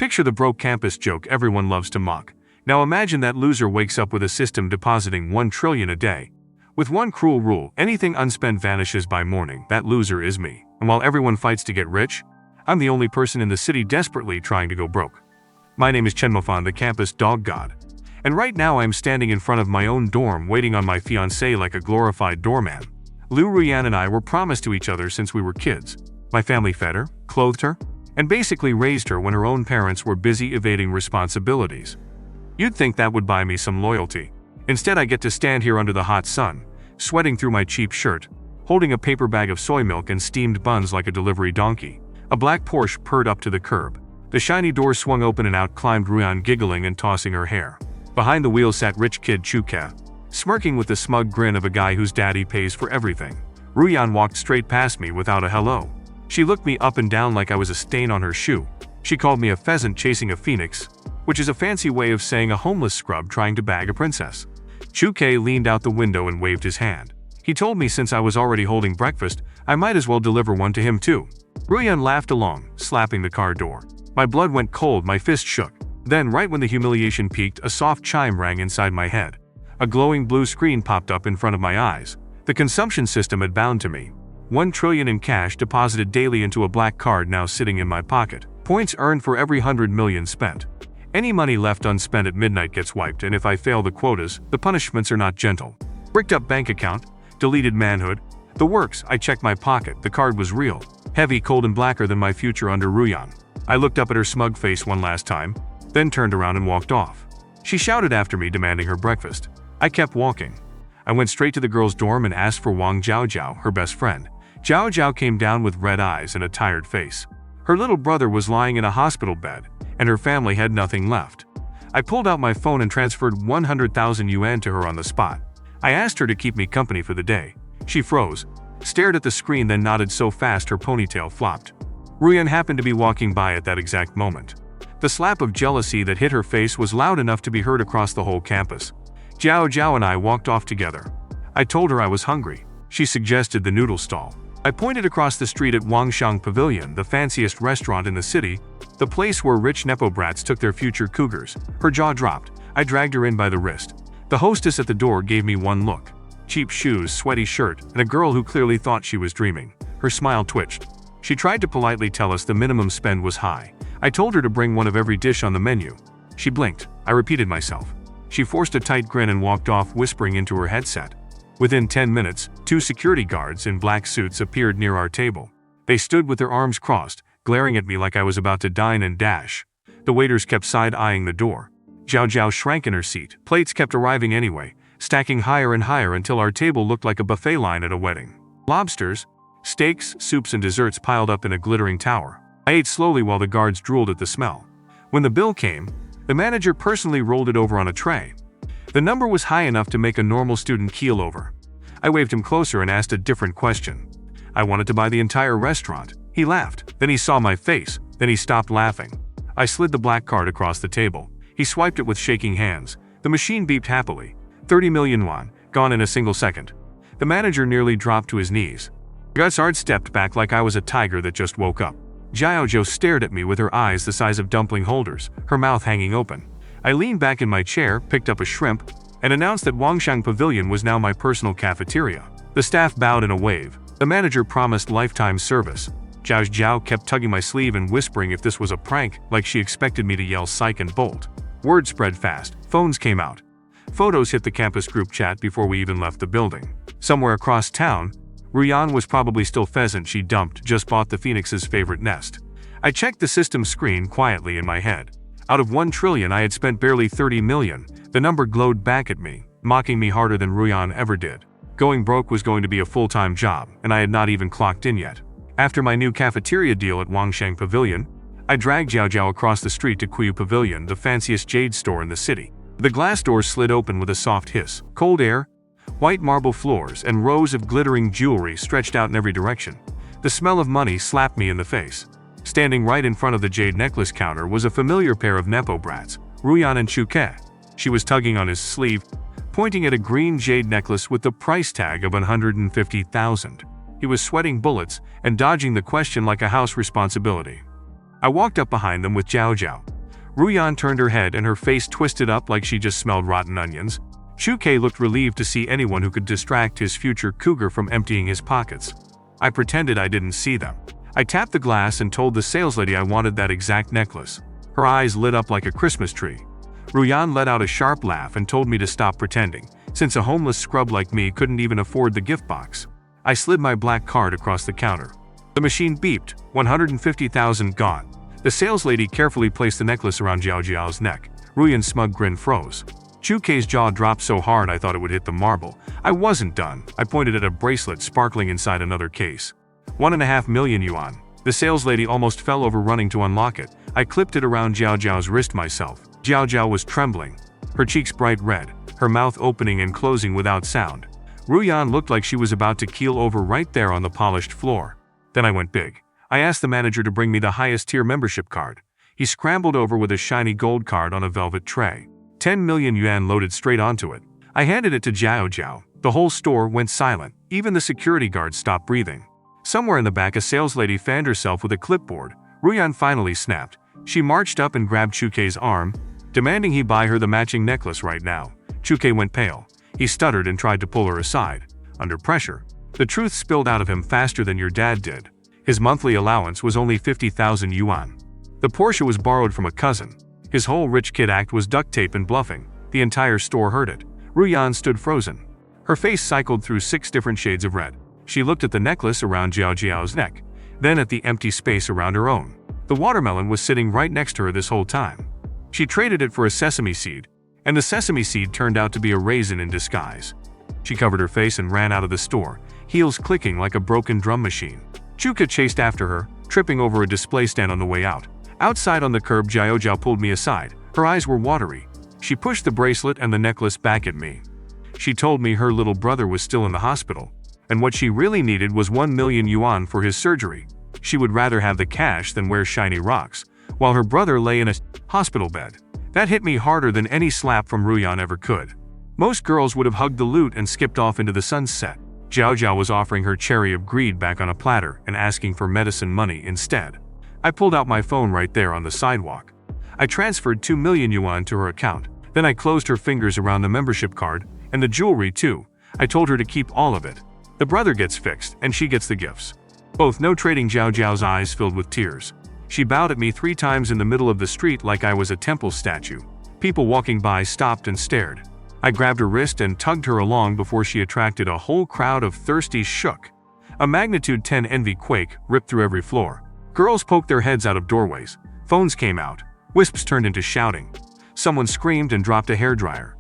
Picture the broke campus joke everyone loves to mock. Now imagine that loser wakes up with a system depositing 1 trillion a day. With one cruel rule, anything unspent vanishes by morning. That loser is me. And while everyone fights to get rich, I'm the only person in the city desperately trying to go broke. My name is Chenmofan, the campus dog god. And right now I'm standing in front of my own dorm waiting on my fiancée like a glorified doorman. Liu Ruyan and I were promised to each other since we were kids. My family fed her, clothed her, and basically raised her when her own parents were busy evading responsibilities. You'd think that would buy me some loyalty. Instead, I get to stand here under the hot sun, sweating through my cheap shirt, holding a paper bag of soy milk and steamed buns like a delivery donkey. A black Porsche purred up to the curb. The shiny door swung open and out climbed Ruyan, giggling and tossing her hair. Behind the wheel sat rich kid Chuka, smirking with the smug grin of a guy whose daddy pays for everything. Ruyan walked straight past me without a hello. She looked me up and down like I was a stain on her shoe. She called me a pheasant chasing a phoenix, which is a fancy way of saying a homeless scrub trying to bag a princess. Chuka leaned out the window and waved his hand. He told me since I was already holding breakfast, I might as well deliver one to him too. Ruyan laughed along, slapping the car door. My blood went cold, my fist shook. Then, right when the humiliation peaked, a soft chime rang inside my head. A glowing blue screen popped up in front of my eyes. The consumption system had bound to me. 1 trillion in cash deposited daily into a black card now sitting in my pocket. Points earned for every 100 million spent. Any money left unspent at midnight gets wiped, and if I fail the quotas, the punishments are not gentle. Bricked up bank account, deleted manhood, the works. I checked my pocket. The card was real. Heavy, cold and blacker than my future under Ruyan. I looked up at her smug face one last time, then turned around and walked off. She shouted after me, demanding her breakfast. I kept walking. I went straight to the girls' dorm and asked for Wang Jiaojiao, her best friend. Jiaojiao came down with red eyes and a tired face. Her little brother was lying in a hospital bed, and her family had nothing left. I pulled out my phone and transferred 100,000 yuan to her on the spot. I asked her to keep me company for the day. She froze, stared at the screen, then nodded so fast her ponytail flopped. Ruyan happened to be walking by at that exact moment. The slap of jealousy that hit her face was loud enough to be heard across the whole campus. Jiaojiao and I walked off together. I told her I was hungry. She suggested the noodle stall. I pointed across the street at Wangshang Pavilion, the fanciest restaurant in the city, the place where rich nepo brats took their future cougars. Her jaw dropped. I dragged her in by the wrist. The hostess at the door gave me one look. Cheap shoes, sweaty shirt, and a girl who clearly thought she was dreaming. Her smile twitched. She tried to politely tell us the minimum spend was high. I told her to bring one of every dish on the menu. She blinked. I repeated myself. She forced a tight grin and walked off, whispering into her headset. Within 10 minutes, 2 security guards in black suits appeared near our table. They stood with their arms crossed, glaring at me like I was about to dine and dash. The waiters kept side-eyeing the door. Jiaojiao shrank in her seat. Plates kept arriving anyway, stacking higher and higher until our table looked like a buffet line at a wedding. Lobsters, steaks, soups and desserts piled up in a glittering tower. I ate slowly while the guards drooled at the smell. When the bill came, the manager personally rolled it over on a tray. The number was high enough to make a normal student keel over. I waved him closer and asked a different question. I wanted to buy the entire restaurant. He laughed. Then he saw my face. Then he stopped laughing. I slid the black card across the table. He swiped it with shaking hands. The machine beeped happily. 30 million yuan, gone in a single second. The manager nearly dropped to his knees. Gutsard stepped back like I was a tiger that just woke up. Jiaojiao stared at me with her eyes the size of dumpling holders, her mouth hanging open. I leaned back in my chair, picked up a shrimp, and announced that Wangshang Pavilion was now my personal cafeteria. The staff bowed in a wave. The manager promised lifetime service. Jiaojiao kept tugging my sleeve and whispering if this was a prank, like she expected me to yell psych and bolt. Word spread fast. Phones came out. Photos hit the campus group chat before we even left the building. Somewhere across town, Ruyan was probably still pheasant she dumped, just bought the phoenix's favorite nest. I checked the system screen quietly in my head. Out of 1 trillion I had spent barely 30 million. The number glowed back at me, mocking me harder than Ruyan ever did. Going broke was going to be a full-time job, and I had not even clocked in yet. After my new cafeteria deal at Wangshang Pavilion, I dragged Jiaojiao across the street to Kuyu Pavilion, the fanciest jade store in the city. The glass doors slid open with a soft hiss. Cold air, white marble floors, and rows of glittering jewelry stretched out in every direction. The smell of money slapped me in the face. Standing right in front of the jade necklace counter was a familiar pair of nepo brats, Ruyan and Chuka. She was tugging on his sleeve, pointing at a green jade necklace with the price tag of 150,000. He was sweating bullets and dodging the question like a house responsibility. I walked up behind them with Jiao Jiao. Ruyan turned her head and her face twisted up like she just smelled rotten onions. Chuke looked relieved to see anyone who could distract his future cougar from emptying his pockets. I pretended I didn't see them. I tapped the glass and told the saleslady I wanted that exact necklace. Her eyes lit up like a Christmas tree. Ruyan let out a sharp laugh and told me to stop pretending, since a homeless scrub like me couldn't even afford the gift box. I slid my black card across the counter. The machine beeped, 150,000 gone. The saleslady carefully placed the necklace around Jiao Jiao's neck. Ruyan's smug grin froze. Chuke's jaw dropped so hard I thought it would hit the marble. I wasn't done. I pointed at a bracelet sparkling inside another case. 1.5 million yuan. The saleslady almost fell over running to unlock it. I clipped it around Jiao Jiao's wrist myself. Jiao Jiao was trembling, her cheeks bright red, her mouth opening and closing without sound. Ruyan looked like she was about to keel over right there on the polished floor. Then I went big. I asked the manager to bring me the highest tier membership card. He scrambled over with a shiny gold card on a velvet tray. 10 million yuan loaded straight onto it. I handed it to Jiao Jiao. The whole store went silent. Even the security guards stopped breathing. Somewhere in the back, a saleslady fanned herself with a clipboard. Ruyan finally snapped. She marched up and grabbed Chuke's arm, demanding he buy her the matching necklace right now. Chuke went pale. He stuttered and tried to pull her aside. Under pressure, the truth spilled out of him faster than your dad did. His monthly allowance was only 50,000 yuan. The Porsche was borrowed from a cousin. His whole rich kid act was duct tape and bluffing. The entire store heard it. Ruyan stood frozen. Her face cycled through 6 different shades of red. She looked at the necklace around Jiao Jiao's neck, then at the empty space around her own. The watermelon was sitting right next to her this whole time. She traded it for a sesame seed, and the sesame seed turned out to be a raisin in disguise. She covered her face and ran out of the store, heels clicking like a broken drum machine. Chuka chased after her, tripping over a display stand on the way out. Outside on the curb, Jiao Jiao pulled me aside. Her eyes were watery. She pushed the bracelet and the necklace back at me. She told me her little brother was still in the hospital, and what she really needed was 1 million yuan for his surgery. She would rather have the cash than wear shiny rocks, while her brother lay in a hospital bed. That hit me harder than any slap from Ruyan ever could. Most girls would have hugged the loot and skipped off into the sunset. Jiao Jiao was offering her cherry of greed back on a platter and asking for medicine money instead. I pulled out my phone right there on the sidewalk. I transferred 2 million yuan to her account. Then I closed her fingers around the membership card, and the jewelry too. I told her to keep all of it. The brother gets fixed, and she gets the gifts. Both no trading. Jiao Jiao's eyes filled with tears. She bowed at me 3 times in the middle of the street like I was a temple statue. People walking by stopped and stared. I grabbed her wrist and tugged her along before she attracted a whole crowd of thirsties. Shook. A magnitude 10 envy quake ripped through every floor. Girls poked their heads out of doorways. Phones came out. Wisps turned into shouting. Someone screamed and dropped a hairdryer.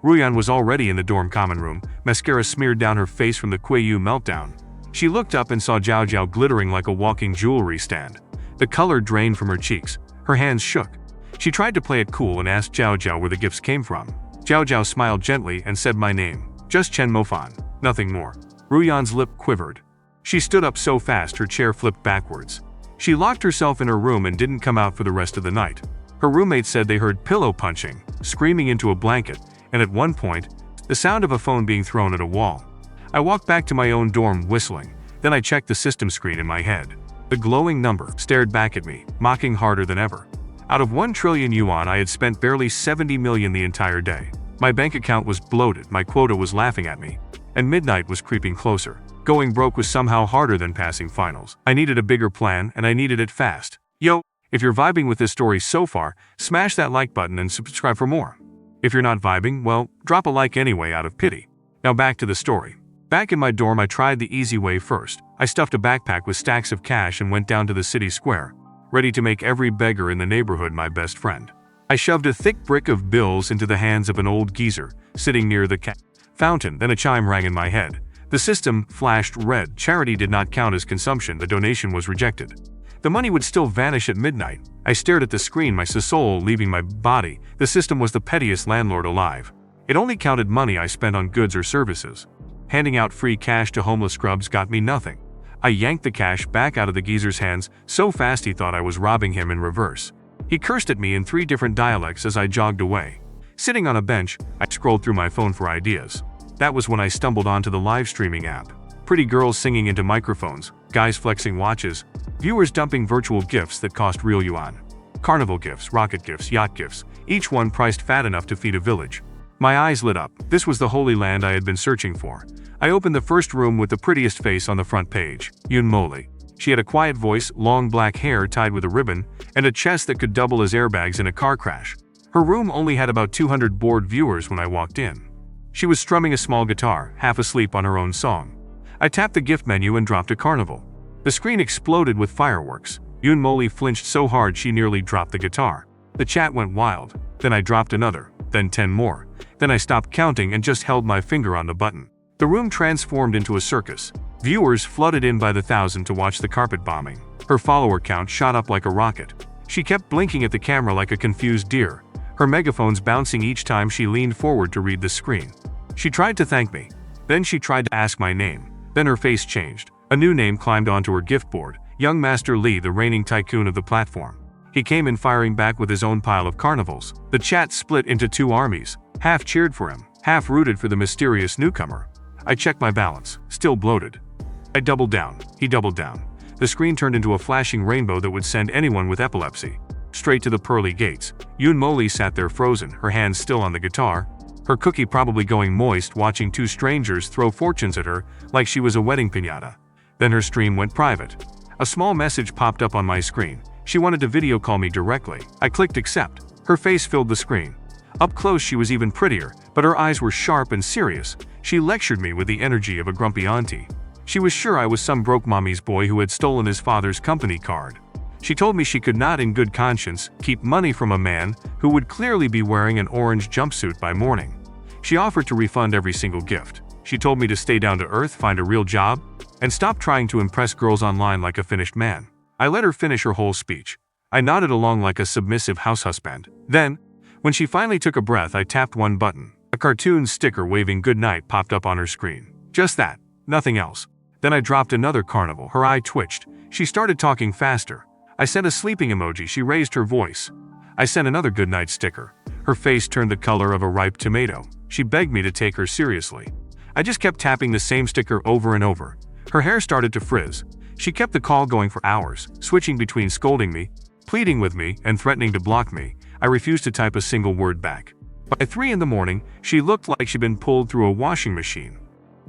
Ruyan was already in the dorm common room, mascara smeared down her face from the Kuiyu meltdown. She looked up and saw Jiao Jiao glittering like a walking jewelry stand. The color drained from her cheeks. Her hands shook. She tried to play it cool and asked Jiao Jiao where the gifts came from. Jiao Jiao smiled gently and said my name. Just Chen Mofan. Nothing more. Ruyan's lip quivered. She stood up so fast her chair flipped backwards. She locked herself in her room and didn't come out for the rest of the night. Her roommates said they heard pillow punching, screaming into a blanket, and at one point, the sound of a phone being thrown at a wall. I walked back to my own dorm whistling. Then I checked the system screen in my head. The glowing number stared back at me, mocking harder than ever. Out of 1 trillion yuan, I had spent barely 70 million the entire day. My bank account was bloated, my quota was laughing at me, and midnight was creeping closer. Going broke was somehow harder than passing finals. I needed a bigger plan, and I needed it fast. Yo, if you're vibing with this story so far, smash that like button and subscribe for more. If you're not vibing, well, drop a like anyway out of pity. Now back to the story. Back in my dorm, I tried the easy way first. I stuffed a backpack with stacks of cash and went down to the city square, ready to make every beggar in the neighborhood my best friend. I shoved a thick brick of bills into the hands of an old geezer sitting near the fountain. Then a chime rang in my head. The system flashed red. Charity did not count as consumption. The donation was rejected. The money would still vanish at midnight. I stared at the screen, my soul leaving my body. The system was the pettiest landlord alive. It only counted money I spent on goods or services. Handing out free cash to homeless scrubs got me nothing. I yanked the cash back out of the geezer's hands so fast he thought I was robbing him in reverse. He cursed at me in 3 different dialects as I jogged away. Sitting on a bench, I scrolled through my phone for ideas. That was when I stumbled onto the live streaming app. Pretty girls singing into microphones, guys flexing watches, Viewers dumping virtual gifts that cost real yuan. Carnival gifts, rocket gifts, yacht gifts, each one priced fat enough to feed a village. My eyes lit up. This was the holy land I had been searching for. I opened the first room with the prettiest face on the front page, Yoon Moli. She had a quiet voice, long black hair tied with a ribbon, and a chest that could double as airbags in a car crash. Her room only had about 200 bored viewers when I walked in. She was strumming a small guitar, half asleep on her own song. I tapped the gift menu and dropped a carnival. The screen exploded with fireworks. Yoon Moli flinched so hard she nearly dropped the guitar. The chat went wild. Then I dropped another, then 10 more. Then I stopped counting and just held my finger on the button. The room transformed into a circus. Viewers flooded in by the thousand to watch the carpet bombing. Her follower count shot up like a rocket. She kept blinking at the camera like a confused deer, her megaphones bouncing each time she leaned forward to read the screen. She tried to thank me. Then she tried to ask my name. Then her face changed. A new name climbed onto her gift board, Young Master Lee, the reigning tycoon of the platform. He came in firing back with his own pile of carnivals. The chat split into two armies. Half cheered for him, half rooted for the mysterious newcomer. I checked my balance, still bloated. I doubled down. He doubled down. The screen turned into a flashing rainbow that would send anyone with epilepsy straight to the pearly gates. Yoon Moli sat there frozen, her hands still on the guitar, her cookie probably going moist, watching two strangers throw fortunes at her like she was a wedding piñata. Then her stream went private. A small message popped up on my screen. She wanted to video call me directly. I clicked accept. Her face filled the screen. Up close she was even prettier, but her eyes were sharp and serious. She lectured me with the energy of a grumpy auntie. She was sure I was some broke mommy's boy who had stolen his father's company card. She told me she could not in good conscience keep money from a man who would clearly be wearing an orange jumpsuit by morning. She offered to refund every single gift. She told me to stay down to earth, find a real job, and stop trying to impress girls online like a finished man. I let her finish her whole speech. I nodded along like a submissive house husband. Then, when she finally took a breath, I tapped one button. A cartoon sticker waving goodnight popped up on her screen. Just that, nothing else. Then I dropped another carnival. Her eye twitched. She started talking faster. I sent a sleeping emoji. She raised her voice. I sent another goodnight sticker. Her face turned the color of a ripe tomato. She begged me to take her seriously. I just kept tapping the same sticker over and over. Her hair started to frizz. She kept the call going for hours, switching between scolding me, pleading with me, and threatening to block me. I refused to type a single word back. By 3 in the morning, she looked like she'd been pulled through a washing machine.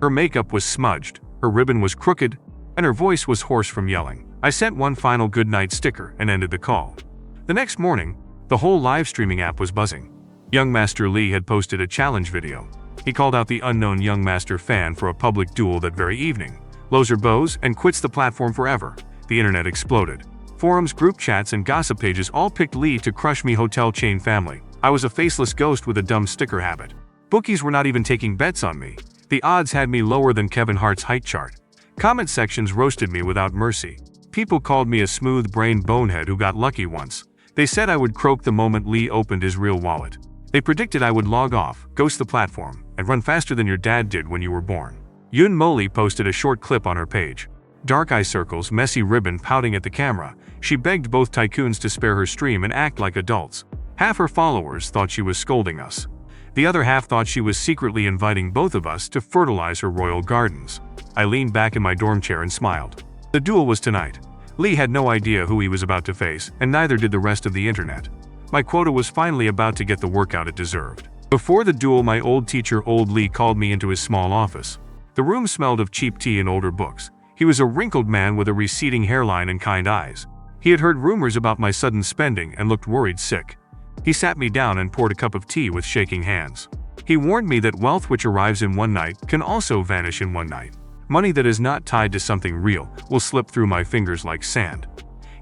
Her makeup was smudged, her ribbon was crooked, and her voice was hoarse from yelling. I sent one final goodnight sticker and ended the call. The next morning, the whole live streaming app was buzzing. Young Master Lee had posted a challenge video. He called out the unknown Young Master fan for a public duel that very evening, lows her bows, and quits the platform forever. The internet exploded. Forums, group chats, and gossip pages all picked Lee to crush me hotel chain family. I was a faceless ghost with a dumb sticker habit. Bookies were not even taking bets on me. The odds had me lower than Kevin Hart's height chart. Comment sections roasted me without mercy. People called me a smooth-brained bonehead who got lucky once. They said I would croak the moment Lee opened his real wallet. They predicted I would log off, ghost the platform, and run faster than your dad did when you were born. Yoon Moli posted a short clip on her page. Dark eye circles, messy ribbon pouting at the camera. She begged both tycoons to spare her stream and act like adults. Half her followers thought she was scolding us. The other half thought she was secretly inviting both of us to fertilize her royal gardens. I leaned back in my dorm chair and smiled. The duel was tonight. Lee had no idea who he was about to face, and neither did the rest of the internet. My quota was finally about to get the workout it deserved. Before the duel, my old teacher, Old Lee, called me into his small office. The room smelled of cheap tea and older books. He was a wrinkled man with a receding hairline and kind eyes. He had heard rumors about my sudden spending and looked worried sick. He sat me down and poured a cup of tea with shaking hands. He warned me that wealth which arrives in one night can also vanish in one night. Money that is not tied to something real will slip through my fingers like sand.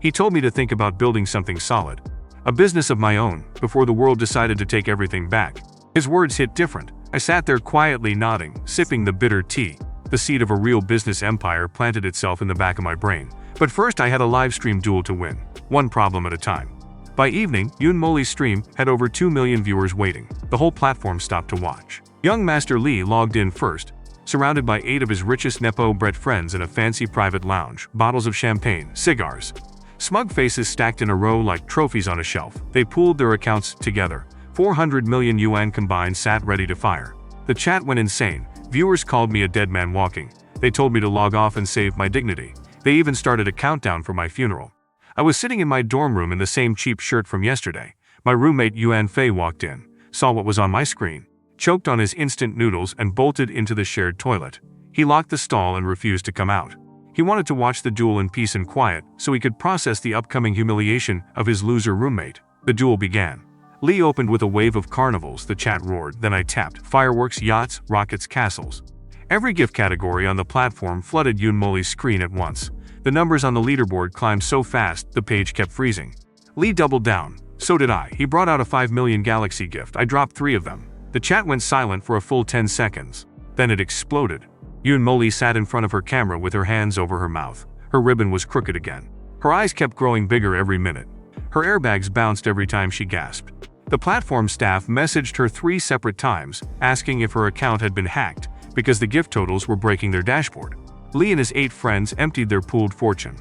He told me to think about building something solid, a business of my own, before the world decided to take everything back. His words hit different. I sat there quietly nodding, sipping the bitter tea. The seed of a real business empire planted itself in the back of my brain. But first I had a live stream duel to win, one problem at a time. By evening, Yoon Moli's stream had over 2 million viewers waiting. The whole platform stopped to watch. Young Master Lee logged in first, surrounded by 8 of his richest Nepo-bred friends in a fancy private lounge, bottles of champagne, cigars. Smug faces stacked in a row like trophies on a shelf. They pooled their accounts together. 400 million yuan combined, sat ready to fire. The chat went insane. Viewers called me a dead man walking. They told me to log off and save my dignity. They even started a countdown for my funeral. I was sitting in my dorm room in the same cheap shirt from yesterday. My roommate Yuan Fei walked in, saw what was on my screen, choked on his instant noodles and bolted into the shared toilet. He locked the stall and refused to come out. He wanted to watch the duel in peace and quiet so he could process the upcoming humiliation of his loser roommate. The duel began. Lee opened with a wave of carnivals, the chat roared, then I tapped. Fireworks, yachts, rockets, castles. Every gift category on the platform flooded Yunmoli's screen at once. The numbers on the leaderboard climbed so fast, the page kept freezing. Lee doubled down. So did I. He brought out a 5 million galaxy gift. I dropped 3 of them. The chat went silent for a full 10 seconds. Then it exploded. Yunmoli sat in front of her camera with her hands over her mouth. Her ribbon was crooked again. Her eyes kept growing bigger every minute. Her airbags bounced every time she gasped. The platform staff messaged her 3 separate times, asking if her account had been hacked, because the gift totals were breaking their dashboard. Lee and his 8 friends emptied their pooled fortune.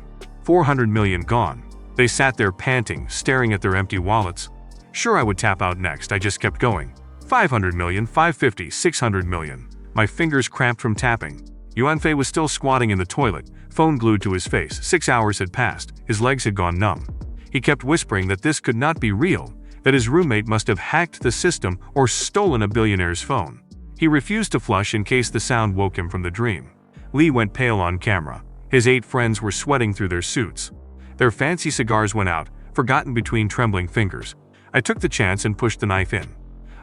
400 million gone. They sat there panting, staring at their empty wallets. Sure, I would tap out next, I just kept going. 500 million, 550, 600 million. My fingers cramped from tapping. Yuan Fei was still squatting in the toilet, phone glued to his face. 6 hours had passed, his legs had gone numb. He kept whispering that this could not be real, that his roommate must have hacked the system or stolen a billionaire's phone. He refused to flush in case the sound woke him from the dream. Lee went pale on camera. His 8 friends were sweating through their suits. Their fancy cigars went out, forgotten between trembling fingers. I took the chance and pushed the knife in.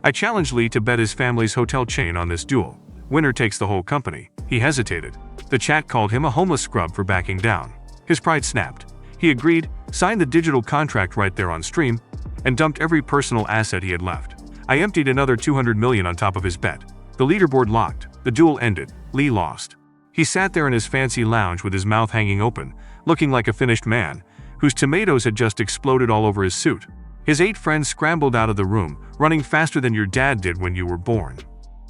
I challenged Lee to bet his family's hotel chain on this duel. Winner takes the whole company. He hesitated. The chat called him a homeless scrub for backing down. His pride snapped. He agreed, signed the digital contract right there on stream, and dumped every personal asset he had left. I emptied another 200 million on top of his bet. The leaderboard locked. The duel ended. Lee lost. He sat there in his fancy lounge with his mouth hanging open, looking like a finished man, whose tomatoes had just exploded all over his suit. His 8 friends scrambled out of the room, running faster than your dad did when you were born.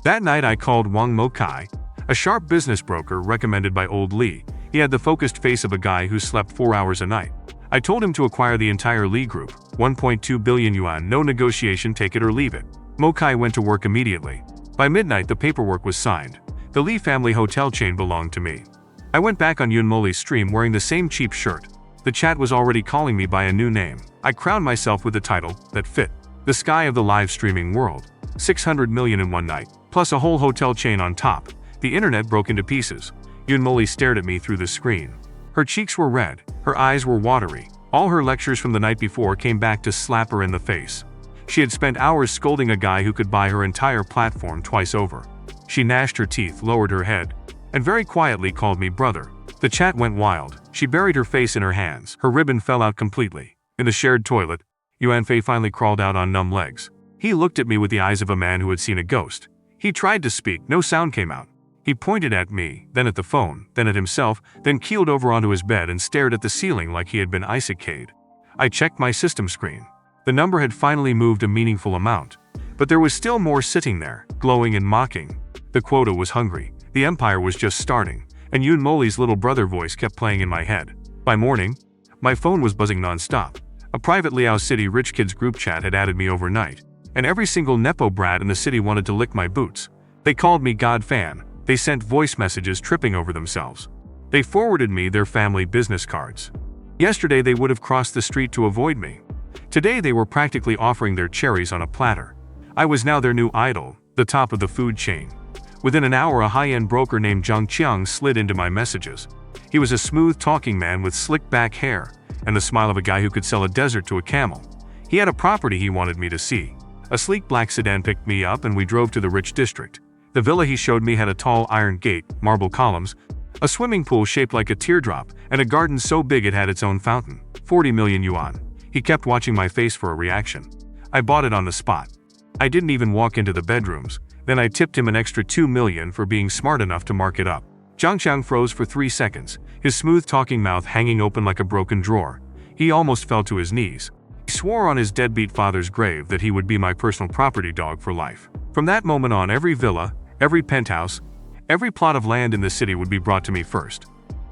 That night I called Wang Mokai, a sharp business broker recommended by old Lee. He had the focused face of a guy who slept 4 hours a night. I told him to acquire the entire Lee group, 1.2 billion yuan, no negotiation, take it or leave it. Mokai went to work immediately. By midnight the paperwork was signed. The Lee family hotel chain belonged to me. I went back on Yunmoli's stream wearing the same cheap shirt. The chat was already calling me by a new name. I crowned myself with a title that fit. The sky of the live streaming world. 600 million in one night, plus a whole hotel chain on top. The internet broke into pieces. Yunmoli stared at me through the screen. Her cheeks were red, her eyes were watery. All her lectures from the night before came back to slap her in the face. She had spent hours scolding a guy who could buy her entire platform twice over. She gnashed her teeth, lowered her head, and very quietly called me brother. The chat went wild. She buried her face in her hands. Her ribbon fell out completely. In the shared toilet, Yuan Fei finally crawled out on numb legs. He looked at me with the eyes of a man who had seen a ghost. He tried to speak, no sound came out. He pointed at me, then at the phone, then at himself, then keeled over onto his bed and stared at the ceiling like he had been icicade. I checked my system screen. The number had finally moved a meaningful amount. But there was still more sitting there, glowing and mocking. The quota was hungry. The empire was just starting, and Yunmoli's little brother voice kept playing in my head. By morning, my phone was buzzing non-stop. A private Liao City rich kids group chat had added me overnight, and every single nepo brat in the city wanted to lick my boots. They called me God Fan. They sent voice messages tripping over themselves. They forwarded me their family business cards. Yesterday they would have crossed the street to avoid me. Today they were practically offering their cherries on a platter. I was now their new idol, the top of the food chain. Within an hour a high-end broker named Zhang Qiang slid into my messages. He was a smooth-talking man with slick back hair and the smile of a guy who could sell a desert to a camel. He had a property he wanted me to see. A sleek black sedan picked me up and we drove to the rich district. The villa he showed me had a tall iron gate, marble columns, a swimming pool shaped like a teardrop, and a garden so big it had its own fountain. 40 million yuan. He kept watching my face for a reaction. I bought it on the spot. I didn't even walk into the bedrooms. Then I tipped him an extra 2 million for being smart enough to mark it up. Zhang Qiang froze for 3 seconds, his smooth-talking mouth hanging open like a broken drawer. He almost fell to his knees. He swore on his deadbeat father's grave that he would be my personal property dog for life. From that moment on, every villa, every penthouse, every plot of land in the city would be brought to me first.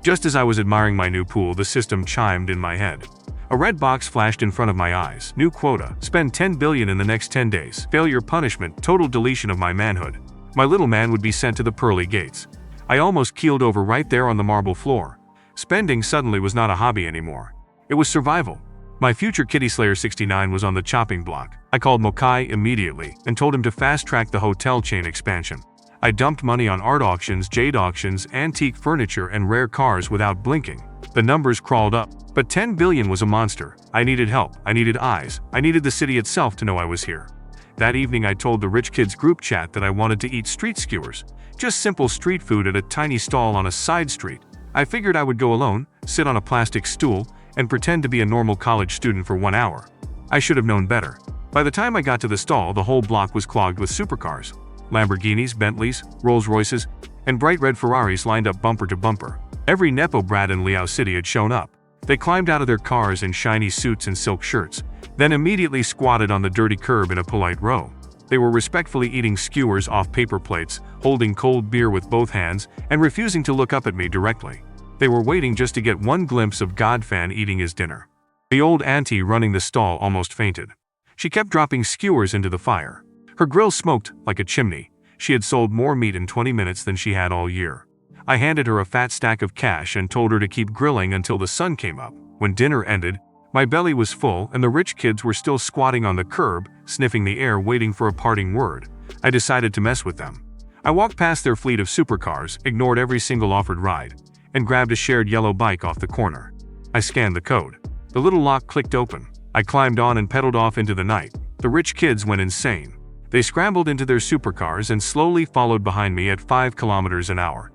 Just as I was admiring my new pool, the system chimed in my head. A red box flashed in front of my eyes. New quota. Spend 10 billion in the next 10 days. Failure punishment. Total deletion of my manhood. My little man would be sent to the pearly gates. I almost keeled over right there on the marble floor. Spending suddenly was not a hobby anymore. It was survival. My future Kitty Slayer 69 was on the chopping block. I called Mokai immediately and told him to fast-track the hotel chain expansion. I dumped money on art auctions, jade auctions, antique furniture, and rare cars without blinking. The numbers crawled up, but 10 billion was a monster. I needed help. I needed eyes. I needed the city itself to know I was here. That evening I told the rich kids group chat that I wanted to eat street skewers, just simple street food at a tiny stall on a side street. I figured I would go alone, sit on a plastic stool, and pretend to be a normal college student for 1 hour. I should have known better. By the time I got to the stall, the whole block was clogged with supercars. Lamborghinis, Bentleys, Rolls-Royces, and bright red Ferraris lined up bumper to bumper. Every Nepo brat in Liao City had shown up. They climbed out of their cars in shiny suits and silk shirts, then immediately squatted on the dirty curb in a polite row. They were respectfully eating skewers off paper plates, holding cold beer with both hands, and refusing to look up at me directly. They were waiting just to get one glimpse of Godfan eating his dinner. The old auntie running the stall almost fainted. She kept dropping skewers into the fire. Her grill smoked like a chimney. She had sold more meat in 20 minutes than she had all year. I handed her a fat stack of cash and told her to keep grilling until the sun came up. When dinner ended, my belly was full and the rich kids were still squatting on the curb, sniffing the air, waiting for a parting word. I decided to mess with them. I walked past their fleet of supercars, ignored every single offered ride, and grabbed a shared yellow bike off the corner. I scanned the code. The little lock clicked open. I climbed on and pedaled off into the night. The rich kids went insane. They scrambled into their supercars and slowly followed behind me at 5 kilometers an hour.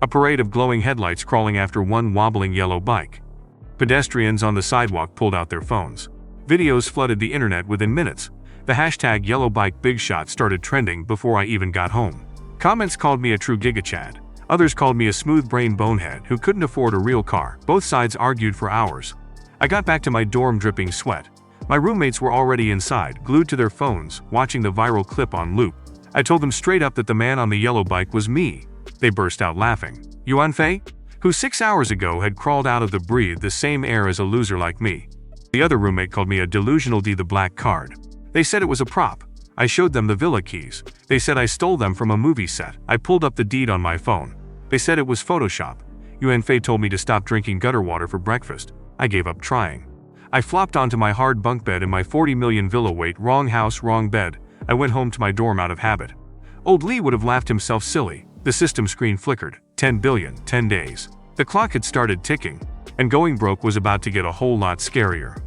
A parade of glowing headlights crawling after one wobbling yellow bike. Pedestrians on the sidewalk pulled out their phones. Videos flooded the internet within minutes. The hashtag #YellowBikeBigShot started trending before I even got home. Comments called me a true gigachad. Others called me a smooth-brained bonehead who couldn't afford a real car. Both sides argued for hours. I got back to my dorm dripping sweat. My roommates were already inside, glued to their phones, watching the viral clip on loop. I told them straight up that the man on the yellow bike was me. They burst out laughing. Yuan Fei, who 6 hours ago had crawled out of breathed the same air as a loser like me. The other roommate called me a delusional D, the black card. They said it was a prop. I showed them the villa keys. They said I stole them from a movie set. I pulled up the deed on my phone. They said it was Photoshop. Yuan Fei told me to stop drinking gutter water for breakfast. I gave up trying. I flopped onto my hard bunk bed in my 40 million villa weight. Wrong house, wrong bed. I went home to my dorm out of habit. Old Lee would have laughed himself silly. The system screen flickered. 10 billion, 10 days. The clock had started ticking, and going broke was about to get a whole lot scarier.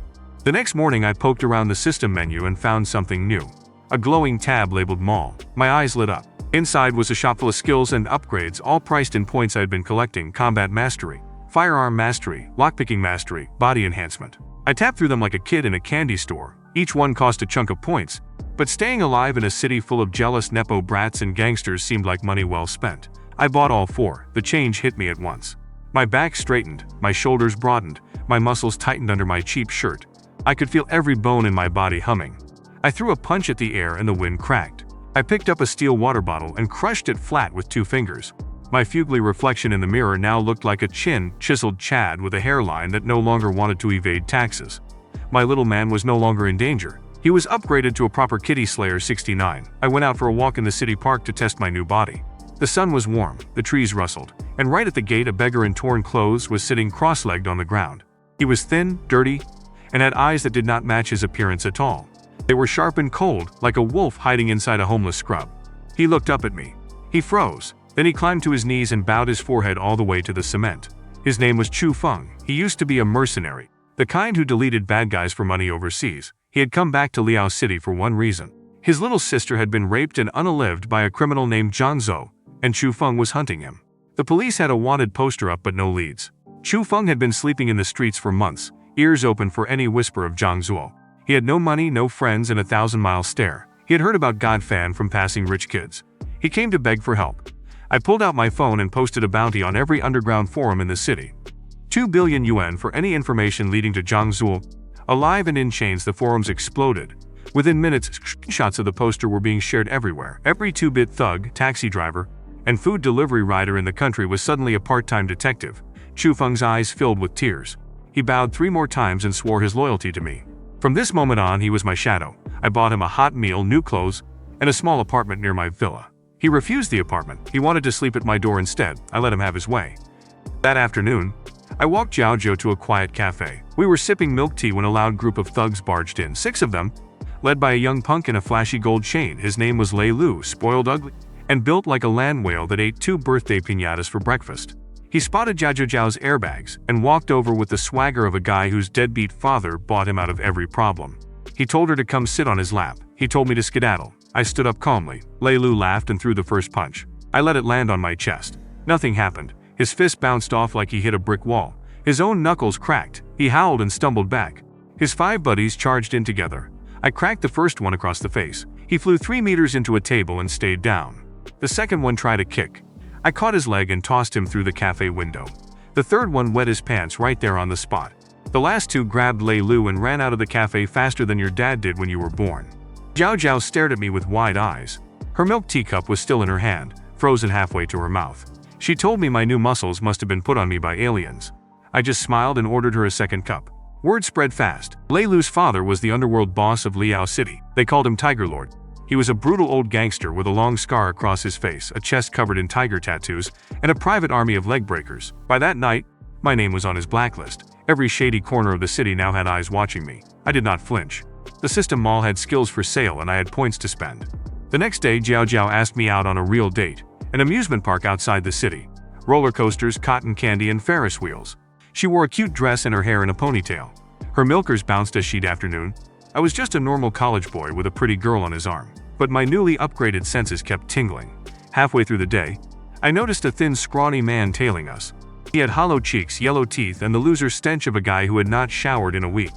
The next morning I poked around the system menu and found something new. A glowing tab labeled Mall. My eyes lit up. Inside was a shop full of skills and upgrades, all priced in points I had been collecting: combat mastery, firearm mastery, lockpicking mastery, body enhancement. I tapped through them like a kid in a candy store. Each one cost a chunk of points, but staying alive in a city full of jealous Nepo brats and gangsters seemed like money well spent. I bought all 4. The change hit me at once. My back straightened, my shoulders broadened, my muscles tightened under my cheap shirt. I could feel every bone in my body humming. I threw a punch at the air and the wind cracked. I picked up a steel water bottle and crushed it flat with 2 fingers. My fugly reflection in the mirror now looked like a chiseled Chad with a hairline that no longer wanted to evade taxes. My little man was no longer in danger. He was upgraded to a proper Kitty Slayer 69. I went out for a walk in the city park to test my new body. The sun was warm, the trees rustled, and right at the gate a beggar in torn clothes was sitting cross-legged on the ground. He was thin, dirty, and had eyes that did not match his appearance at all. They were sharp and cold, like a wolf hiding inside a homeless scrub. He looked up at me. He froze. Then he climbed to his knees and bowed his forehead all the way to the cement. His name was Chu Feng. He used to be a mercenary, the kind who deleted bad guys for money overseas. He had come back to Liao City for one reason. His little sister had been raped and unalived by a criminal named Zhang Zhou, and Chu Feng was hunting him. The police had a wanted poster up but no leads. Chu Feng had been sleeping in the streets for months, ears open for any whisper of Zhang Zhou. He had no money, no friends, and a 1,000-mile stare. He had heard about Godfan from passing rich kids. He came to beg for help. I pulled out my phone and posted a bounty on every underground forum in the city. 2 billion yuan for any information leading to Zhang Zhou. Alive and in chains, the forums exploded. Within minutes, screenshots of the poster were being shared everywhere. Every 2-bit thug, taxi driver, and food delivery rider in the country was suddenly a part-time detective. Chu Feng's eyes filled with tears. He bowed 3 more times and swore his loyalty to me. From this moment on, he was my shadow. I bought him a hot meal, new clothes, and a small apartment near my villa. He refused the apartment. He wanted to sleep at my door instead. I let him have his way. That afternoon, I walked Jiao Jiao to a quiet cafe. We were sipping milk tea when a loud group of thugs barged in, 6 of them, led by a young punk in a flashy gold chain. His name was Lei Lu, spoiled ugly, and built like a land whale that ate 2 birthday piñatas for breakfast. He spotted Jiao Jiao's airbags and walked over with the swagger of a guy whose deadbeat father bought him out of every problem. He told her to come sit on his lap. He told me to skedaddle. I stood up calmly. Lei Lu laughed and threw the first punch. I let it land on my chest. Nothing happened. His fist bounced off like he hit a brick wall. His own knuckles cracked. He howled and stumbled back. His 5 buddies charged in together. I cracked the first one across the face. He flew 3 meters into a table and stayed down. The second one tried a kick. I caught his leg and tossed him through the cafe window. The third one wet his pants right there on the spot. The last 2 grabbed Lei Lu and ran out of the cafe faster than your dad did when you were born. Jiao Jiao stared at me with wide eyes. Her milk teacup was still in her hand, frozen halfway to her mouth. She told me my new muscles must have been put on me by aliens. I just smiled and ordered her a second cup. Word spread fast. Lei Lu's father was the underworld boss of Liao City. They called him Tiger Lord. He was a brutal old gangster with a long scar across his face, a chest covered in tiger tattoos, and a private army of leg breakers. By that night, my name was on his blacklist. Every shady corner of the city now had eyes watching me. I did not flinch. The system mall had skills for sale and I had points to spend. The next day, Jiao Jiao asked me out on a real date. An amusement park outside the city. Roller coasters, cotton candy, and Ferris wheels. She wore a cute dress and her hair in a ponytail. Her milkers bounced as she'd afternoon. I was just a normal college boy with a pretty girl on his arm. But my newly upgraded senses kept tingling. Halfway through the day, I noticed a thin, scrawny man tailing us. He had hollow cheeks, yellow teeth, and the loser stench of a guy who had not showered in a week.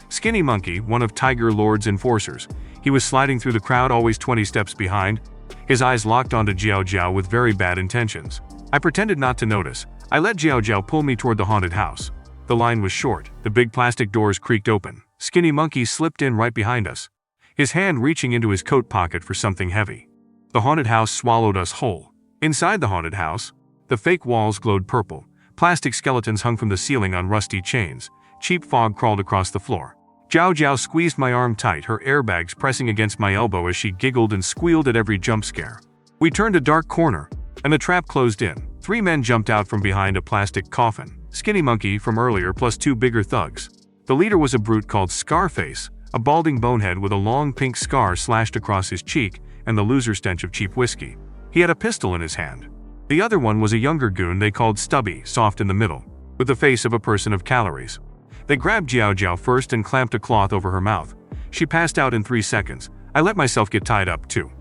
Skinny Monkey, one of Tiger Lord's enforcers. He was sliding through the crowd, always 20 steps behind. His eyes locked onto Jiao Jiao with very bad intentions. I pretended not to notice. I let Jiao Jiao pull me toward the haunted house. The line was short. The big plastic doors creaked open. Skinny Monkey slipped in right behind us, his hand reaching into his coat pocket for something heavy. The haunted house swallowed us whole. Inside the haunted house, the fake walls glowed purple. Plastic skeletons hung from the ceiling on rusty chains. Cheap fog crawled across the floor. Jiao Jiao squeezed my arm tight, her airbags pressing against my elbow as she giggled and squealed at every jump scare. We turned a dark corner, and the trap closed in. 3 men jumped out from behind a plastic coffin. Skinny Monkey from earlier plus 2 bigger thugs. The leader was a brute called Scarface, a balding bonehead with a long pink scar slashed across his cheek and the loser stench of cheap whiskey. He had a pistol in his hand. The other one was a younger goon they called Stubby, soft in the middle, with the face of a person of calories. They grabbed Jiao Jiao first and clamped a cloth over her mouth. She passed out in 3 seconds. I let myself get tied up too.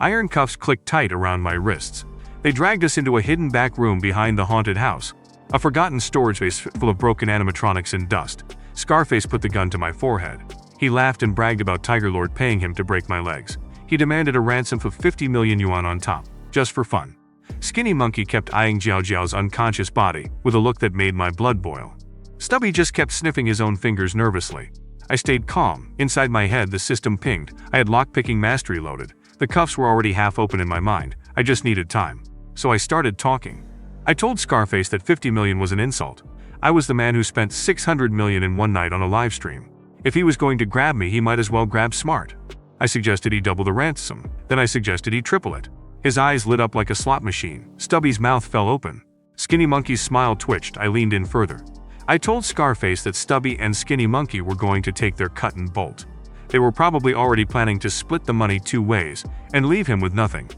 Iron cuffs clicked tight around my wrists. They dragged us into a hidden back room behind the haunted house. A forgotten storage space full of broken animatronics and dust. Scarface put the gun to my forehead. He laughed and bragged about Tiger Lord paying him to break my legs. He demanded a ransom of 50 million yuan on top, just for fun. Skinny Monkey kept eyeing Jiao Jiao's unconscious body with a look that made my blood boil. Stubby just kept sniffing his own fingers nervously. I stayed calm. Inside my head, the system pinged. I had lockpicking mastery loaded. The cuffs were already half open in my mind. I just needed time. So I started talking. I told Scarface that 50 million was an insult. I was the man who spent 600 million in one night on a live stream. If he was going to grab me, he might as well grab smart. I suggested he double the ransom. Then I suggested he triple it. His eyes lit up like a slot machine. Stubby's mouth fell open. Skinny Monkey's smile twitched. I leaned in further. I told Scarface that Stubby and Skinny Monkey were going to take their cut and bolt. They were probably already planning to split the money 2 ways and leave him with nothing.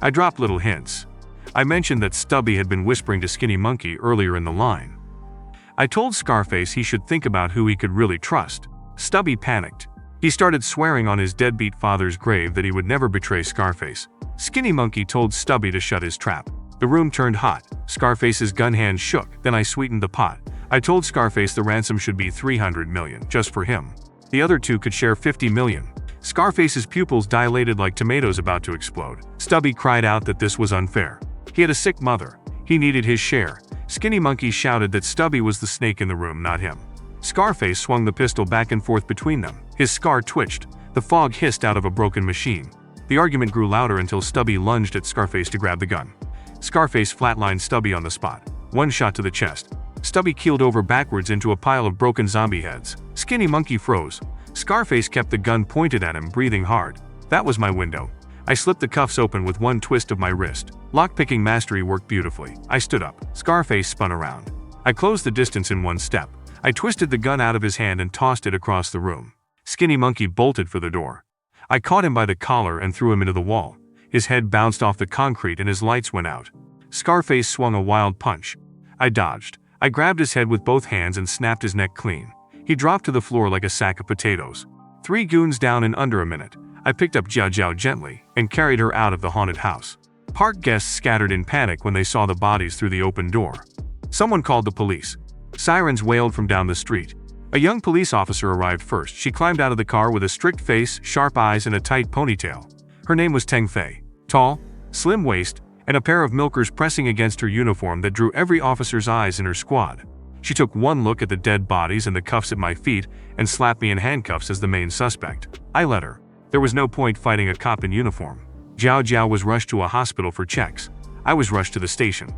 I dropped little hints. I mentioned that Stubby had been whispering to Skinny Monkey earlier in the line. I told Scarface he should think about who he could really trust. Stubby panicked. He started swearing on his deadbeat father's grave that he would never betray Scarface. Skinny Monkey told Stubby to shut his trap. The room turned hot. Scarface's gun hand shook. Then I sweetened the pot. I told Scarface the ransom should be 300 million, just for him. The other 2 could share 50 million. Scarface's pupils dilated like tomatoes about to explode. Stubby cried out that this was unfair. He had a sick mother. He needed his share. Skinny Monkey shouted that Stubby was the snake in the room, not him. Scarface swung the pistol back and forth between them. His scar twitched. The fog hissed out of a broken machine. The argument grew louder until Stubby lunged at Scarface to grab the gun. Scarface flatlined Stubby on the spot. 1 shot to the chest. Stubby keeled over backwards into a pile of broken zombie heads. Skinny Monkey froze. Scarface kept the gun pointed at him, breathing hard. That was my window. I slipped the cuffs open with 1 twist of my wrist. Lockpicking mastery worked beautifully. I stood up. Scarface spun around. I closed the distance in one step. I twisted the gun out of his hand and tossed it across the room. Skinny Monkey bolted for the door. I caught him by the collar and threw him into the wall. His head bounced off the concrete and his lights went out. Scarface swung a wild punch. I dodged. I grabbed his head with both hands and snapped his neck clean. He dropped to the floor like a sack of potatoes. 3 goons down in under a minute. I picked up Jiao Jiao gently and carried her out of the haunted house. Park guests scattered in panic when they saw the bodies through the open door. Someone called the police. Sirens wailed from down the street. A young police officer arrived first. She climbed out of the car with a strict face, sharp eyes, and a tight ponytail. Her name was Teng Fei. Tall, slim waist, and a pair of milkers pressing against her uniform that drew every officer's eyes in her squad. She took one look at the dead bodies and the cuffs at my feet and slapped me in handcuffs as the main suspect. I let her. There was no point fighting a cop in uniform. Jiao Jiao was rushed to a hospital for checks. I was rushed to the station.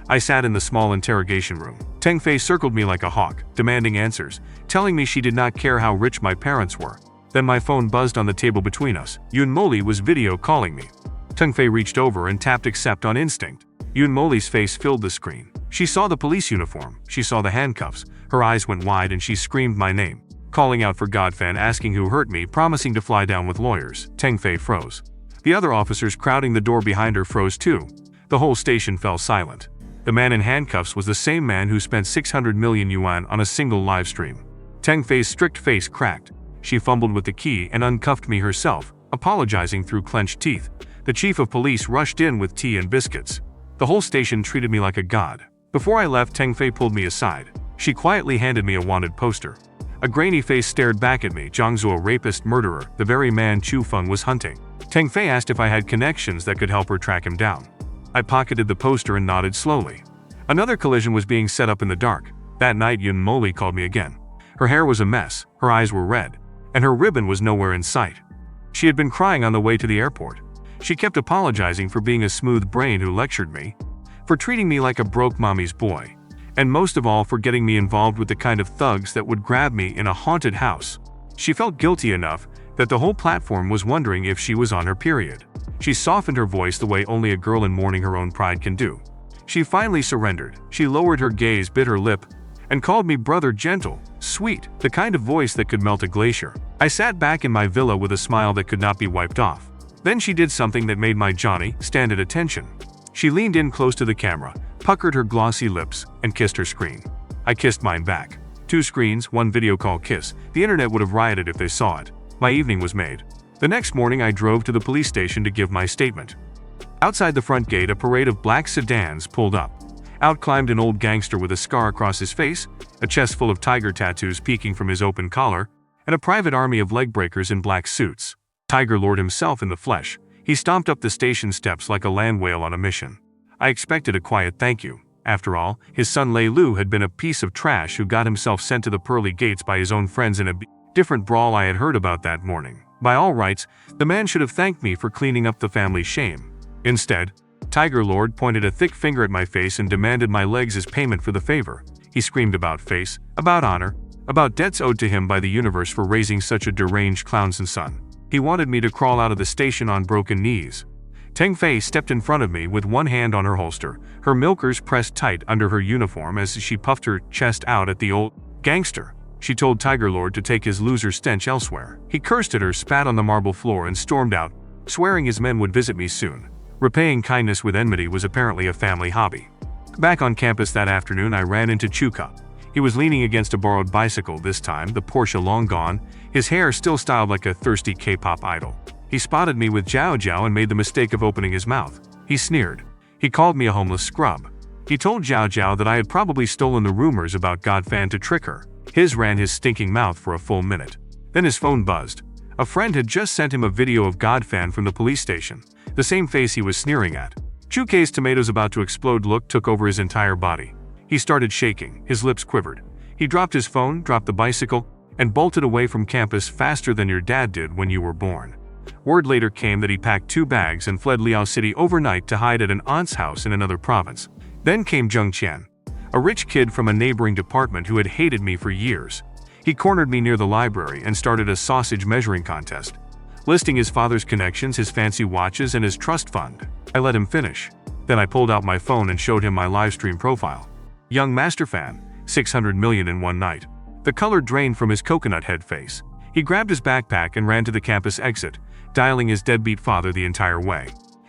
I sat in the small interrogation room. Teng Fei circled me like a hawk, demanding answers, telling me she did not care how rich my parents were. Then my phone buzzed on the table between us. Yun Moli was video calling me. Teng Fei reached over and tapped accept on instinct. Yun Moli's face filled the screen. She saw the police uniform. She saw the handcuffs. Her eyes went wide and she screamed my name, calling out for Godfan, asking who hurt me, promising to fly down with lawyers. Teng Fei froze. The other officers crowding the door behind her froze too. The whole station fell silent. The man in handcuffs was the same man who spent 600 million yuan on a single live stream. Teng Fei's strict face cracked. She fumbled with the key and uncuffed me herself, apologizing through clenched teeth. The chief of police rushed in with tea and biscuits. The whole station treated me like a god. Before I left, Teng Fei pulled me aside. She quietly handed me a wanted poster. A grainy face stared back at me. Jiangsu, a rapist murderer, the very man Chu Feng was hunting. Teng Fei asked if I had connections that could help her track him down. I pocketed the poster and nodded slowly. Another collision was being set up in the dark. That night, Yun Moli called me again. Her hair was a mess, her eyes were red, and her ribbon was nowhere in sight. She had been crying on the way to the airport. She kept apologizing for being a smooth brain who lectured me, for treating me like a broke mommy's boy, and most of all for getting me involved with the kind of thugs that would grab me in a haunted house. She felt guilty enough that the whole platform was wondering if she was on her period. She softened her voice the way only a girl in mourning her own pride can do. She finally surrendered. She lowered her gaze, bit her lip, and called me brother, gentle, sweet, the kind of voice that could melt a glacier. I sat back in my villa with a smile that could not be wiped off. Then she did something that made my Johnny stand at attention. She leaned in close to the camera, puckered her glossy lips, and kissed her screen. I kissed mine back. 2 screens, 1 video call kiss. The internet would have rioted if they saw it. My evening was made. The next morning I drove to the police station to give my statement. Outside the front gate, a parade of black sedans pulled up. Out climbed an old gangster with a scar across his face, a chest full of tiger tattoos peeking from his open collar, and a private army of leg breakers in black suits. Tiger Lord himself in the flesh. He stomped up the station steps like a land whale on a mission. I expected a quiet thank you. After all, his son Lei Lu had been a piece of trash who got himself sent to the pearly gates by his own friends in a different brawl I had heard about that morning. By all rights, the man should have thanked me for cleaning up the family shame. Instead, Tiger Lord pointed a thick finger at my face and demanded my legs as payment for the favor. He screamed about face, about honor, about debts owed to him by the universe for raising such a deranged clown's son. He wanted me to crawl out of the station on broken knees. Teng Fei stepped in front of me with one hand on her holster, her milkers pressed tight under her uniform as she puffed her chest out at the old gangster. She told Tiger Lord to take his loser stench elsewhere. He cursed at her, spat on the marble floor, and stormed out, swearing his men would visit me soon. Repaying kindness with enmity was apparently a family hobby. Back on campus that afternoon, I ran into Chuka. He was leaning against a borrowed bicycle, this time the Porsche long gone, his hair still styled like a thirsty K-pop idol. He spotted me with Jiao Jiao and made the mistake of opening his mouth. He sneered. He called me a homeless scrub. He told Jiao Jiao that I had probably stolen the rumors about Godfan to trick her. His ran his stinking mouth for a full minute. Then his phone buzzed. A friend had just sent him a video of Godfan from the police station, the same face he was sneering at. Chukei's tomatoes about to explode look took over his entire body. He started shaking, his lips quivered. He dropped his phone, dropped the bicycle, and bolted away from campus faster than your dad did when you were born. Word later came that he packed 2 bags and fled Liao City overnight to hide at an aunt's house in another province. Then came Zheng Qian, a rich kid from a neighboring department who had hated me for years. He cornered me near the library and started a sausage measuring contest, listing his father's connections, his fancy watches, and his trust fund. I let him finish. Then I pulled out my phone and showed him my livestream profile. Young master fan, 600 million in one night. The color drained from his coconut head face. He grabbed his backpack and ran to the campus exit, dialing his deadbeat father the entire way.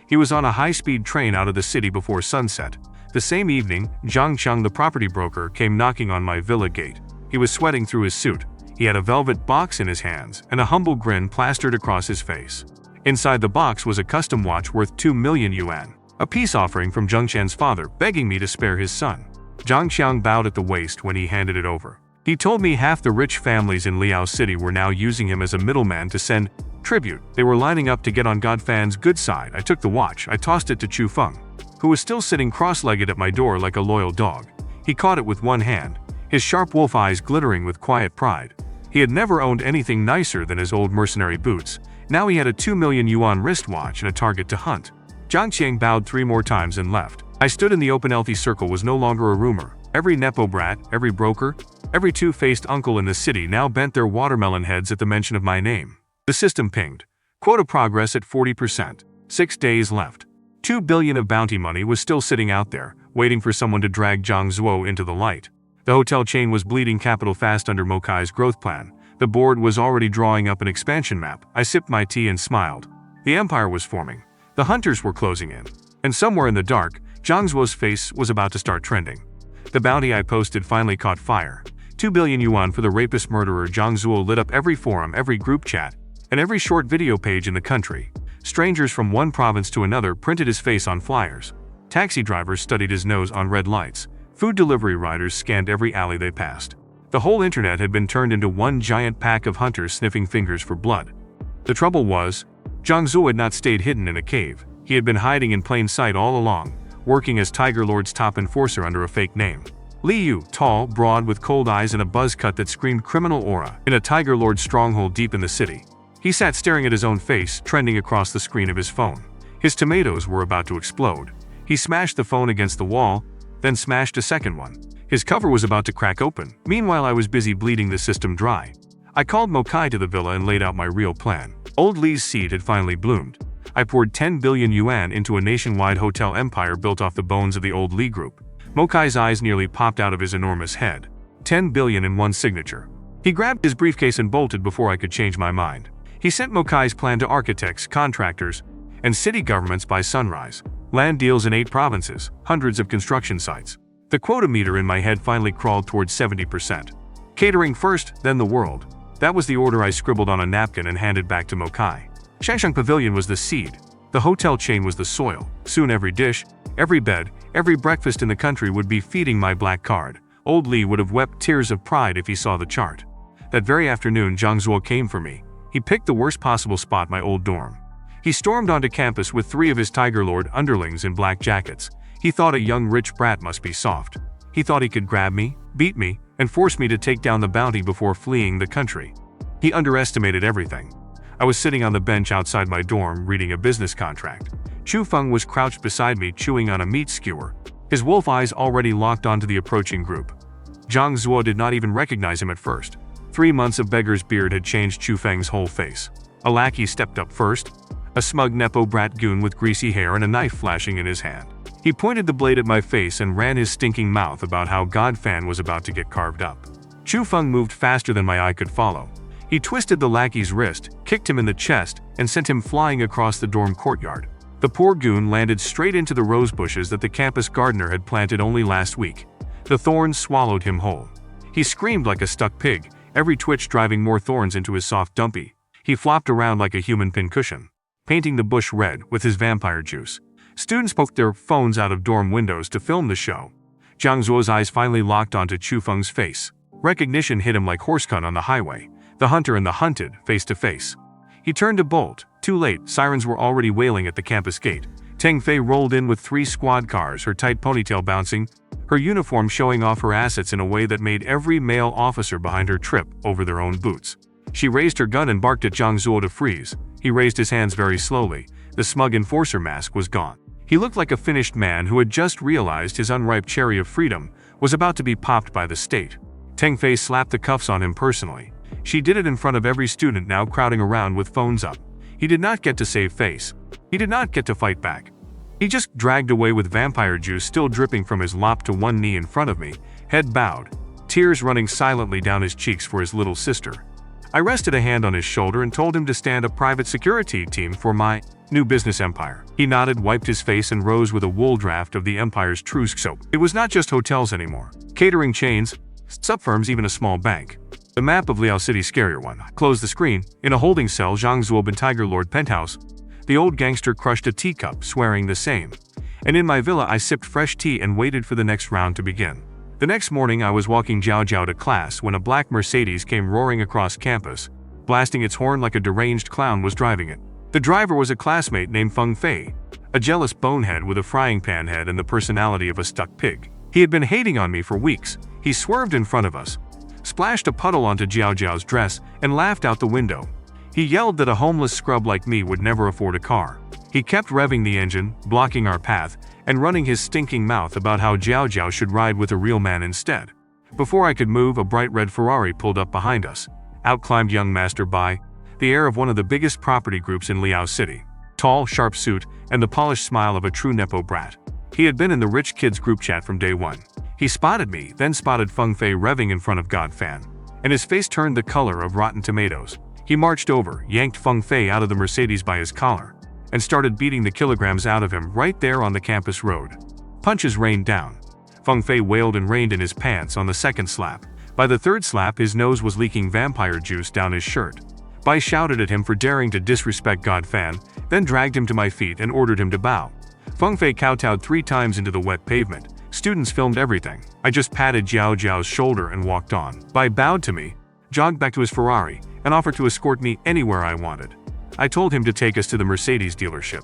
He was on a high-speed train out of the city before sunset. The same evening, Zhang Cheng, the property broker, came knocking on my villa gate. He was sweating through his suit. He had a velvet box in his hands and a humble grin plastered across his face. Inside the box was a custom watch worth 2 million yuan, a peace offering from Zhang Chen's father, begging me to spare his son. Zhang Qiang bowed at the waist when he handed it over. He told me half the rich families in Liao City were now using him as a middleman to send tribute. They were lining up to get on Godfan's good side. I took the watch. I tossed it to Chu Feng, who was still sitting cross-legged at my door like a loyal dog. He caught it with one hand, his sharp wolf eyes glittering with quiet pride. He had never owned anything nicer than his old mercenary boots. Now he had a 2 million yuan wristwatch and a target to hunt. Zhang Qiang bowed 3 more times and left. I stood in the open healthy circle was no longer a rumor. Every nepo brat, every broker, every two-faced uncle in the city now bent their watermelon heads at the mention of my name. The system pinged. Quota progress at 40%. 6 days left. 2 billion of bounty money was still sitting out there, waiting for someone to drag Zhang Zuo into the light. The hotel chain was bleeding capital fast under Mokai's growth plan. The board was already drawing up an expansion map. I sipped my tea and smiled. The empire was forming. The hunters were closing in. And somewhere in the dark, Zhang Zuo's face was about to start trending. The bounty I posted finally caught fire. 2 billion yuan for the rapist murderer Zhang Zuo lit up every forum, every group chat, and every short video page in the country. Strangers from one province to another printed his face on flyers. Taxi drivers studied his nose on red lights. Food delivery riders scanned every alley they passed. The whole internet had been turned into one giant pack of hunters sniffing fingers for blood. The trouble was, Zhang Zuo had not stayed hidden in a cave. He had been hiding in plain sight all along, working as Tiger Lord's top enforcer under a fake name. Li Yu, tall, broad, with cold eyes and a buzz cut that screamed criminal aura, in a Tiger Lord stronghold deep in the city. He sat staring at his own face, trending across the screen of his phone. His tomatoes were about to explode. He smashed the phone against the wall, then smashed a second one. His cover was about to crack open. Meanwhile, I was busy bleeding the system dry. I called Mokai to the villa and laid out my real plan. Old Li's seed had finally bloomed. I poured 10 billion yuan into a nationwide hotel empire built off the bones of the old Li group. Mokai's eyes nearly popped out of his enormous head. 10 billion in one signature. He grabbed his briefcase and bolted before I could change my mind. He sent Mokai's plan to architects, contractors, and city governments by sunrise. Land deals in 8 provinces, hundreds of construction sites. The quota meter in my head finally crawled towards 70%. Catering first, then the world. That was the order I scribbled on a napkin and handed back to Mokai. Shangsheng Pavilion was the seed. The hotel chain was the soil. Soon every dish, every bed, every breakfast in the country would be feeding my black card. Old Li would have wept tears of pride if he saw the chart. That very afternoon, Zhang Zuo came for me. He picked the worst possible spot, my old dorm. He stormed onto campus with 3 of his Tiger Lord underlings in black jackets. He thought a young rich brat must be soft. He thought he could grab me, beat me, and force me to take down the bounty before fleeing the country. He underestimated everything. I was sitting on the bench outside my dorm reading a business contract. Chu Feng was crouched beside me chewing on a meat skewer, his wolf eyes already locked onto the approaching group. Zhang Zuo did not even recognize him at first. 3 months of beggar's beard had changed Chu Feng's whole face. A lackey stepped up first, a smug nepo brat goon with greasy hair and a knife flashing in his hand. He pointed the blade at my face and ran his stinking mouth about how Godfan was about to get carved up. Chu Feng moved faster than my eye could follow. He twisted the lackey's wrist, kicked him in the chest, and sent him flying across the dorm courtyard. The poor goon landed straight into the rose bushes that the campus gardener had planted only last week. The thorns swallowed him whole. He screamed like a stuck pig, every twitch driving more thorns into his soft dumpy. He flopped around like a human pincushion, painting the bush red with his vampire juice. Students poked their phones out of dorm windows to film the show. Zhang Zuo's eyes finally locked onto Chu Feng's face. Recognition hit him like horsecunt on the highway. The hunter and the hunted, face to face. He turned to bolt. Too late, sirens were already wailing at the campus gate. Teng Fei rolled in with 3 squad cars, her tight ponytail bouncing, her uniform showing off her assets in a way that made every male officer behind her trip over their own boots. She raised her gun and barked at Zhang Zuo to freeze. He raised his hands very slowly. The smug enforcer mask was gone. He looked like a finished man who had just realized his unripe cherry of freedom was about to be popped by the state. Teng Fei slapped the cuffs on him personally. She did it in front of every student now crowding around with phones up. He did not get to save face. He did not get to fight back. He just dragged away with vampire juice still dripping from his lop to one knee in front of me, head bowed, tears running silently down his cheeks for his little sister. I rested a hand on his shoulder and told him to stand a private security team for my new business empire. He nodded, wiped his face, and rose with a wool draft of the empire's true soap. It was not just hotels anymore. Catering chains, sub-firms, even a small bank. The map of Liao City's scarier one. Closed the screen. In a holding cell, Zhang Zuo and Tiger Lord penthouse. The old gangster crushed a teacup, swearing the same. And in my villa, I sipped fresh tea and waited for the next round to begin. The next morning, I was walking Jiao Jiao to class when a black Mercedes came roaring across campus, blasting its horn like a deranged clown was driving it. The driver was a classmate named Feng Fei, a jealous bonehead with a frying pan head and the personality of a stuck pig. He had been hating on me for weeks. He swerved in front of us, splashed a puddle onto Jiao Jiao's dress, and laughed out the window. He yelled that a homeless scrub like me would never afford a car. He kept revving the engine, blocking our path, and running his stinking mouth about how Jiao Jiao should ride with a real man instead. Before I could move, a bright red Ferrari pulled up behind us. Out climbed young Master Bai, the heir of one of the biggest property groups in Liao City. Tall, sharp suit, and the polished smile of a true Nepo brat. He had been in the rich kids group chat from day one. He spotted me, then spotted Feng Fei revving in front of God Fan, and his face turned the color of rotten tomatoes. He marched over, yanked Feng Fei out of the Mercedes by his collar, and started beating the kilograms out of him right there on the campus road. Punches rained down. Feng Fei wailed and rained in his pants on the second slap. By the third slap, his nose was leaking vampire juice down his shirt. Bai shouted at him for daring to disrespect God Fan, then dragged him to my feet and ordered him to bow. Feng Fei kowtowed 3 times into the wet pavement. Students filmed everything. I just patted Jiao Jiao's shoulder and walked on. Bai bowed to me, jogged back to his Ferrari, and offered to escort me anywhere I wanted. I told him to take us to the Mercedes dealership.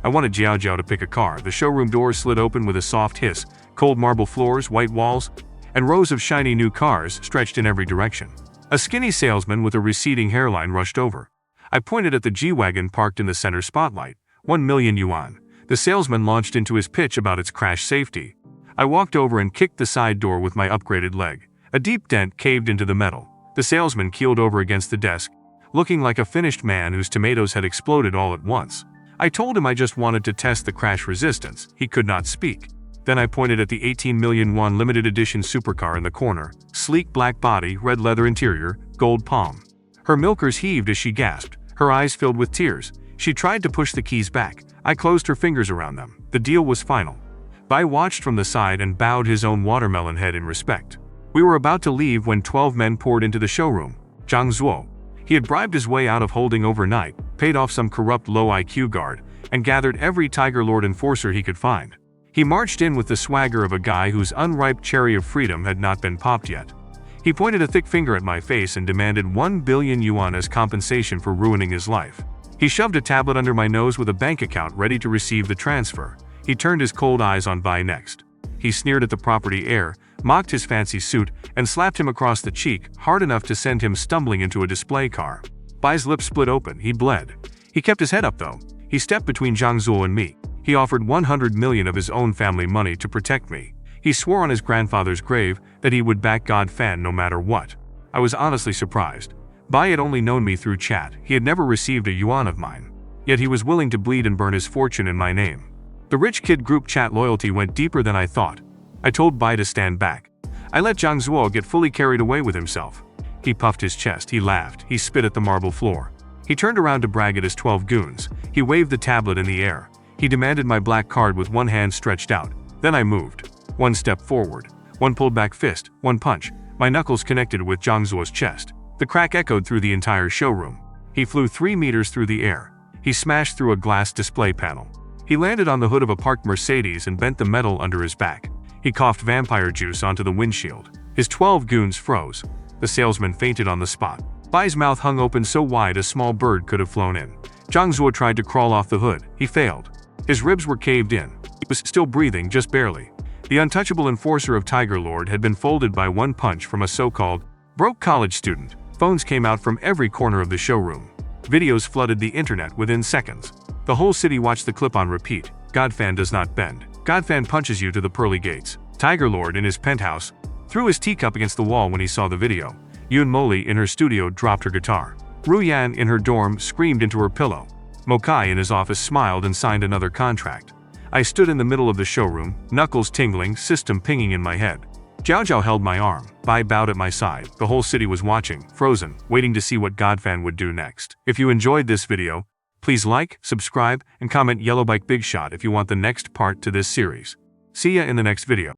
I wanted Jiao Jiao to pick a car. The showroom doors slid open with a soft hiss, cold marble floors, white walls, and rows of shiny new cars stretched in every direction. A skinny salesman with a receding hairline rushed over. I pointed at the G-Wagon parked in the center spotlight. 1 million yuan. The salesman launched into his pitch about its crash safety. I walked over and kicked the side door with my upgraded leg. A deep dent caved into the metal. The salesman keeled over against the desk, looking like a finished man whose tomatoes had exploded all at once. I told him I just wanted to test the crash resistance. He could not speak. Then I pointed at the 18 million yuan limited edition supercar in the corner. Sleek black body, red leather interior, gold palm. Her milkers heaved as she gasped, her eyes filled with tears. She tried to push the keys back. I closed her fingers around them. The deal was final. Bai watched from the side and bowed his own watermelon head in respect. We were about to leave when 12 men poured into the showroom. Zhang Zuo. He had bribed his way out of holding overnight, paid off some corrupt low IQ guard, and gathered every Tiger Lord enforcer he could find. He marched in with the swagger of a guy whose unripe cherry of freedom had not been popped yet. He pointed a thick finger at my face and demanded 1 billion yuan as compensation for ruining his life. He shoved a tablet under my nose with a bank account ready to receive the transfer. He turned his cold eyes on Bai next. He sneered at the property heir, mocked his fancy suit, and slapped him across the cheek hard enough to send him stumbling into a display car. Bai's lips split open. He bled. He kept his head up though. He stepped between Zhang Zuo and me. He offered 100 million of his own family money to protect me. He swore on his grandfather's grave that he would back God Fan no matter what. I was honestly surprised. Bai had only known me through chat. He had never received a yuan of mine. Yet he was willing to bleed and burn his fortune in my name. The rich kid group chat loyalty went deeper than I thought. I told Bai to stand back. I let Zhang Zuo get fully carried away with himself. He puffed his chest, he laughed, he spit at the marble floor. He turned around to brag at his 12 goons. He waved the tablet in the air. He demanded my black card with one hand stretched out. Then I moved. 1 step forward, 1 pulled back fist, 1 punch. My knuckles connected with Zhang Zuo's chest. The crack echoed through the entire showroom. He flew 3 meters through the air. He smashed through a glass display panel. He landed on the hood of a parked Mercedes and bent the metal under his back. He coughed vampire juice onto the windshield. His 12 goons froze. The salesman fainted on the spot. Bai's mouth hung open so wide a small bird could have flown in. Zhang Zuo tried to crawl off the hood. He failed. His ribs were caved in. He was still breathing, just barely. The untouchable enforcer of Tiger Lord had been folded by 1 punch from a so-called broke college student. Phones came out from every corner of the showroom. Videos flooded the internet within seconds. The whole city watched the clip on repeat. Godfan does not bend. Godfan punches you to the pearly gates. Tiger Lord in his penthouse threw his teacup against the wall when he saw the video. Yun Moli in her studio dropped her guitar. Ru Yan in her dorm screamed into her pillow. Mokai in his office smiled and signed another contract. I stood in the middle of the showroom, knuckles tingling, system pinging in my head. Zhao Zhao held my arm, Bai bowed at my side. The whole city was watching, frozen, waiting to see what Godfan would do next. If you enjoyed this video, please like, subscribe, and comment Yellow Bike Big Shot if you want the next part to this series. See ya in the next video.